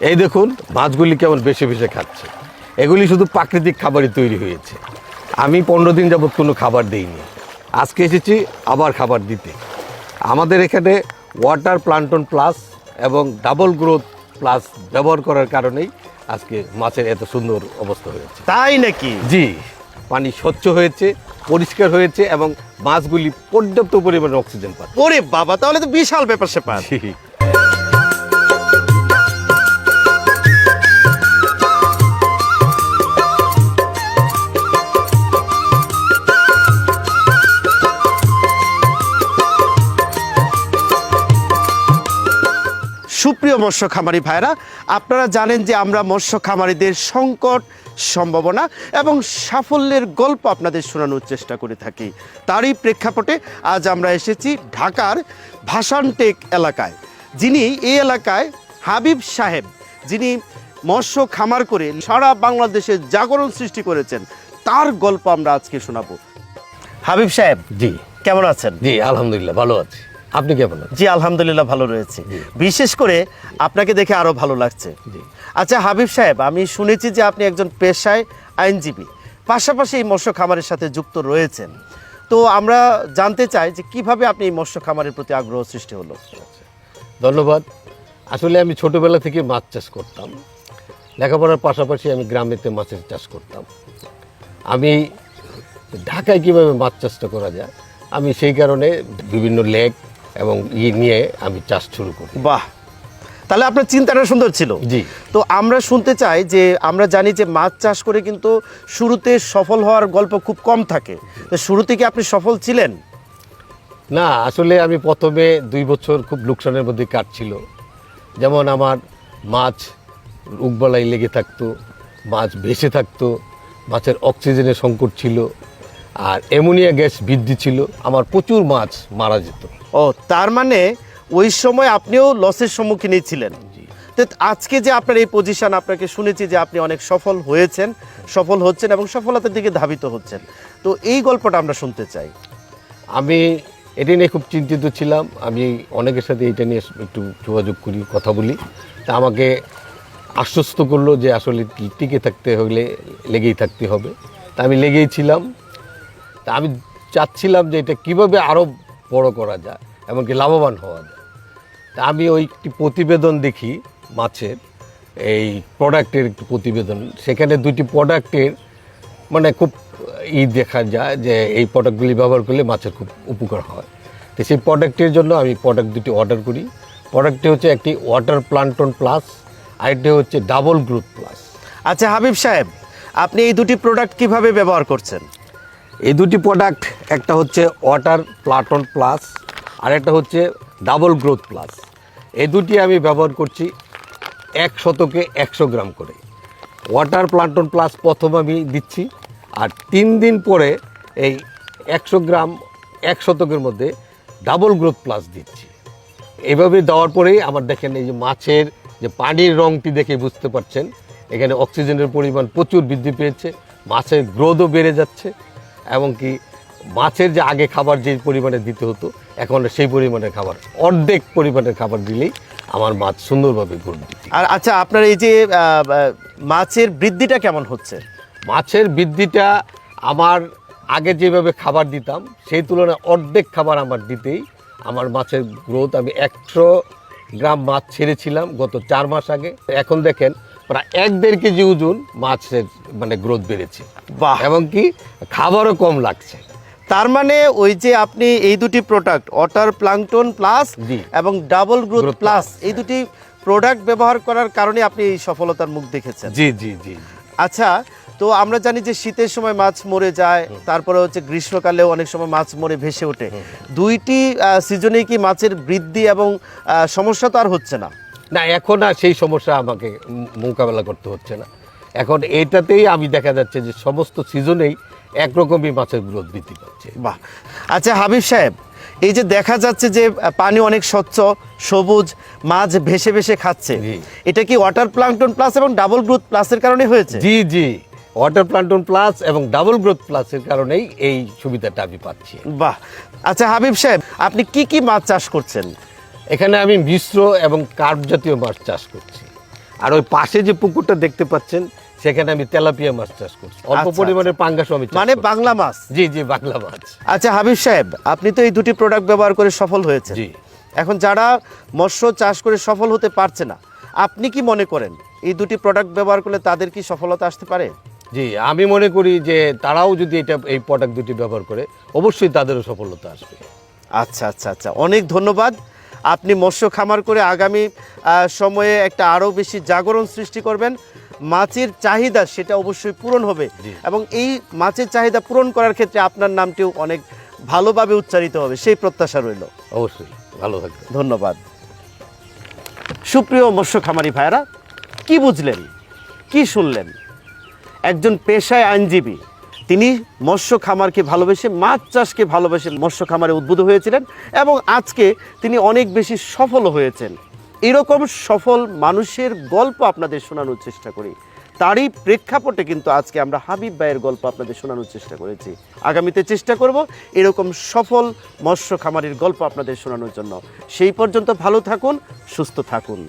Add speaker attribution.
Speaker 1: এই দেখুন মাছগুলি কেমন বেশি বেশি খাচ্ছে। এগুলি শুধু প্রাকৃতিক খাবারই তৈরি হয়েছে। আমি 15 দিন যাবৎ কোনো খাবার দিইনি, আজকে এসেছি আবার খাবার দিতে। আমাদের এখানে ওয়াটার প্লান্টন প্লাস এবং ডাবল গ্রোথ প্লাস ব্যবহার করার কারণেই আজকে মাছের এত সুন্দর অবস্থা হয়েছে।
Speaker 2: তাই নাকি?
Speaker 1: জি, পানি স্বচ্ছ হয়েছে, পরিষ্কার হয়েছে এবং মাছগুলি পর্যাপ্ত পরিমাণে অক্সিজেন পাচ্ছে।
Speaker 2: ওরে বাবা, তাহলে তো বিশাল ব্যাপার স্যাপার।
Speaker 1: জি।
Speaker 2: সুপ্রিয় মৎস্য খামারি ভাইরা, আপনারা জানেন যে আমরা মৎস্য খামারিদের সংকট, সম্ভাবনা এবং সাফল্যের গল্প আপনাদের শোনানোর চেষ্টা করে থাকি। তারই প্রেক্ষাপটে আজ আমরা এসেছি ঢাকার ভাসানটেক এলাকায়। যিনি এই এলাকায় হাবিব সাহেব, যিনি মৎস্য খামার করে সারা বাংলাদেশে জাগরণ সৃষ্টি করেছেন, তার গল্প আমরা আজকে শোনাবো। হাবিব সাহেব,
Speaker 1: জি
Speaker 2: কেমন আছেন?
Speaker 1: জি আলহামদুলিল্লাহ ভালো আছি, আপনি কেমন আছেন?
Speaker 2: জি আলহামদুলিল্লাহ ভালো রয়েছে। বিশেষ করে আপনাকে দেখে আরো ভালো লাগছে। আচ্ছা হাবিব সাহেব, আমি শুনেছি যে আপনি একজন পেশায় আইনজীবী, পাশাপাশি এই মৎস্য খামারের সাথে যুক্ত রয়েছেন। তো আমরা জানতে চাই যে কিভাবে আপনি এই মৎস্য খামারের প্রতি আগ্রহ সৃষ্টি হলো।
Speaker 1: ধন্যবাদ। আসলে আমি ছোটবেলা থেকে মাছ চাষ করতাম, লেখাপড়ার পাশাপাশি আমি গ্রামেতে মাছের চাষ করতাম। আমি ঢাকায় কিভাবে মাছ চাষটা করা যায়, আমি সেই কারণে বিভিন্ন লেক এবং নিয়ে আমি চাষ শুরু করি।
Speaker 2: বাহ, তাহলে আপনার চিন্তাটা সুন্দর ছিল।
Speaker 1: জি।
Speaker 2: তো আমরা শুনতে চাই যে আমরা জানি যে মাছ চাষ করে কিন্তু শুরুতে সফল হওয়ার গল্প খুব কম থাকে। তো শুরুতে কি আপনি সফল ছিলেন?
Speaker 1: না, আসলে আমি প্রথমে 2 বছর খুব লোকসানের মধ্যে কাটছিল। যেমন আমার মাছ রোগবালাই লেগে থাকতো, মাছ ভেসে থাকতো, মাছের অক্সিজেনের সংকট ছিল, আর অ্যামোনিয়া গ্যাস বৃদ্ধি ছিল, আমার প্রচুর মাছ মারা যেত।
Speaker 2: ও, তার মানে ওই সময় আপনিও লসের সম্মুখীনই ছিলেন। তো আজকে যে আপনার এই পজিশন, আপনাকে শুনেছি যে আপনি অনেক সফল হয়েছেন, সফল হচ্ছেন এবং সফলতার দিকে ধাবিত হচ্ছেন। তো এই গল্পটা আমরা শুনতে চাই।
Speaker 1: আমি এটা নিয়ে খুব চিন্তিত ছিলাম। আমি অনেকের সাথে এটা নিয়ে একটু যোগাযোগ করি, কথা বলি। তা আমাকে আশ্বস্ত করলো যে আসলে টিকে থাকতে হলে লেগেই থাকতে হবে। তা আমি লেগেই ছিলাম। তা আমি চাচ্ছিলাম যে এটা কীভাবে আরও বড় করা যায়, এমনকি লাভবান হওয়া যায়। তা আমি ওই একটি প্রতিবেদন দেখি মাছের, এই প্রোডাক্টের একটি প্রতিবেদন। সেখানে 2টি প্রোডাক্টের মানে খুব দেখা যায় যে এই প্রোডাক্টগুলি ব্যবহার করলে মাছের খুব উপকার হয়। তো সেই প্রোডাক্টের জন্য আমি প্রোডাক্ট 2টি অর্ডার করি। প্রোডাক্টটি হচ্ছে একটি ওয়াটার প্লান্টন প্লাস, আরেকটি হচ্ছে ডাবল গ্রোথ প্লাস।
Speaker 2: আচ্ছা হাবিব সাহেব, আপনি এই দুটি প্রোডাক্ট কিভাবে ব্যবহার করছেন?
Speaker 1: এই 2টি প্রোডাক্ট, একটা হচ্ছে ওয়াটার প্লান্টন প্লাস আর একটা হচ্ছে ডাবল গ্রোথ প্লাস। এই 2টি আমি ব্যবহার করছি 1 শতকে 100 গ্রাম করে। ওয়াটার প্লান্টন প্লাস প্রথম আমি দিচ্ছি, আর 3 দিন পরে এই 100 গ্রাম 1 শতকের মধ্যে ডাবল গ্রোথ প্লাস দিচ্ছি। এইভাবে দেওয়ার পরেই আমার দেখেন এই যে মাছের যে পানির রঙটি দেখে বুঝতে পারছেন, এখানে অক্সিজেনের পরিমাণ প্রচুর বৃদ্ধি পেয়েছে, মাছের গ্রোথও বেড়ে যাচ্ছে, এবং কি মাছের যে আগে খাবার যে পরিমাণে দিতে হতো এখন সেই পরিমাণের খাবার, অর্ধেক পরিমাণের খাবার দিলেই আমার মাছ সুন্দরভাবে গ্রোথ দিচ্ছে।
Speaker 2: আর আচ্ছা, আপনার এই যে মাছের বৃদ্ধিটা কেমন হচ্ছে?
Speaker 1: মাছের বৃদ্ধিটা আমার আগে যেভাবে খাবার দিতাম সেই তুলনায় অর্ধেক খাবার আমার দিতেই আমার মাছের গ্রোথ, আমি 100 গ্রাম মাছ ছেড়েছিলাম গত 4 মাস আগে, এখন দেখেন প্রায় 1-1.5 কেজি ওজন মাছের মানে গ্রোথ বেড়েছে।
Speaker 2: বাহ।
Speaker 1: এবং কি খাবারও কম লাগছে।
Speaker 2: তার মানে ওই যে আপনি এই দুটি প্রোডাক্ট ওয়াটার প্লাঙ্কটন প্লাস
Speaker 1: জি।
Speaker 2: এবং double growth
Speaker 1: Growth
Speaker 2: plus,
Speaker 1: Plus,
Speaker 2: এই দুটি প্রোডাক্ট ব্যবহার করার কারণে আপনি এই সফলতার মুখ দেখেছেন।
Speaker 1: জি জি জি।
Speaker 2: আচ্ছা, তো আমরা জানি যে শীতের সময় মাছ মরে যায়, তারপরে হচ্ছে গ্রীষ্মকালেও অনেক সময় মাছ মরে ভেসে ওঠে। দুইটি সিজনেই কি মাছের বৃদ্ধি এবং সমস্যা তো আর হচ্ছে না?
Speaker 1: না, এখন আর সেই সমস্যা আমাকে মোকাবেলা করতে হচ্ছে না। এখন এটাতেই আমি দেখা যাচ্ছে যে সমস্ত সিজনেই একরকমই মাছের গ্রোথ বৃদ্ধি পাচ্ছে।
Speaker 2: বাহ। আচ্ছা হাবিব সাহেব, এই যে দেখা যাচ্ছে যে পানি অনেক স্বচ্ছ, সবুজ, মাছ ভেসে ভেসে খাচ্ছে,
Speaker 1: জি।
Speaker 2: এটা কি ওয়াটার প্লাঙ্কটন প্লাস এবং ডাবল গ্রোথ প্লাসের কারণে হয়েছে?
Speaker 1: জি জি, ওয়াটার প্লান্টন প্লাস এবং ডাবল গ্রোথ প্লাসের কারণেই এই সুবিধাটা আমি পাচ্ছি।
Speaker 2: বাহ। আচ্ছা হাবিব সাহেব, আপনি কি কি মাছ চাষ করছেন?
Speaker 1: এখানে আমি মিশ্র এবং কার্প জাতীয় মাছ চাষ করছি। আর ওই পাশে যে পুকুরটা দেখতে পাচ্ছেন সেখানে আমি তেলাপিয়া মাছ চাষ করছি, অল্প
Speaker 2: আচ্ছা,
Speaker 1: পরিমাণে পাঙ্গাস আমি চাষ
Speaker 2: মানে
Speaker 1: করছি।
Speaker 2: বাংলা মাছ।
Speaker 1: জি জি, বাংলা মাছ।
Speaker 2: আচ্ছা হাবিব সাহেব, আপনি তো এই দুটি প্রোডাক্ট ব্যবহার করে সফল হয়েছেন।
Speaker 1: জি।
Speaker 2: এখন যারা মৎস্য চাষ করে সফল হতে পারছে না, আপনি কি মনে করেন এই দুটি প্রোডাক্ট ব্যবহার করলে তাদের কি সফলতা আসতে পারে?
Speaker 1: জি, আমি মনে করি যে তারাও যদি এই প্রোডাক্ট দুটি ব্যবহার করে অবশ্যই তাদেরও সফলতা আসবে।
Speaker 2: আচ্ছা আচ্ছা আচ্ছা, অনেক ধন্যবাদ। আপনি মৎস্য খামার করে আগামী সময়ে একটা আরও বেশি জাগরণ সৃষ্টি করবেন। মাছের চাহিদা সেটা অবশ্যই পূরণ হবে,
Speaker 1: জি।
Speaker 2: এবং এই মাছের চাহিদা পূরণ করার ক্ষেত্রে আপনার নামটিও অনেক ভালোভাবে উচ্চারিত হবে, সেই প্রত্যাশা রইল।
Speaker 1: অবশ্যই, ভালো থাকবে।
Speaker 2: ধন্যবাদ। সুপ্রিয় মৎস্য খামারি ভাইরা, কি বুঝলেন, কি শুনলেন? একজন পেশায় আইনজীবী, তিনি মৎস্য খামারকে ভালোবেসে, মাছ চাষকে ভালোবেসে মৎস্য খামারে উদ্বুদ্ধ হয়েছিলেন, এবং আজকে তিনি অনেক বেশি সফল হয়েছেন। এরকম সফল মানুষের গল্প আপনাদের শোনানোর চেষ্টা করি। তারই প্রেক্ষাপটে কিন্তু আজকে আমরা হাবিব ভাইয়ের গল্প আপনাদের শোনানোর চেষ্টা করেছি। আগামীতে চেষ্টা করব এরকম সফল মৎস্য খামারির গল্প আপনাদের শোনানোর জন্য। সেই পর্যন্ত ভালো থাকুন, সুস্থ থাকুন।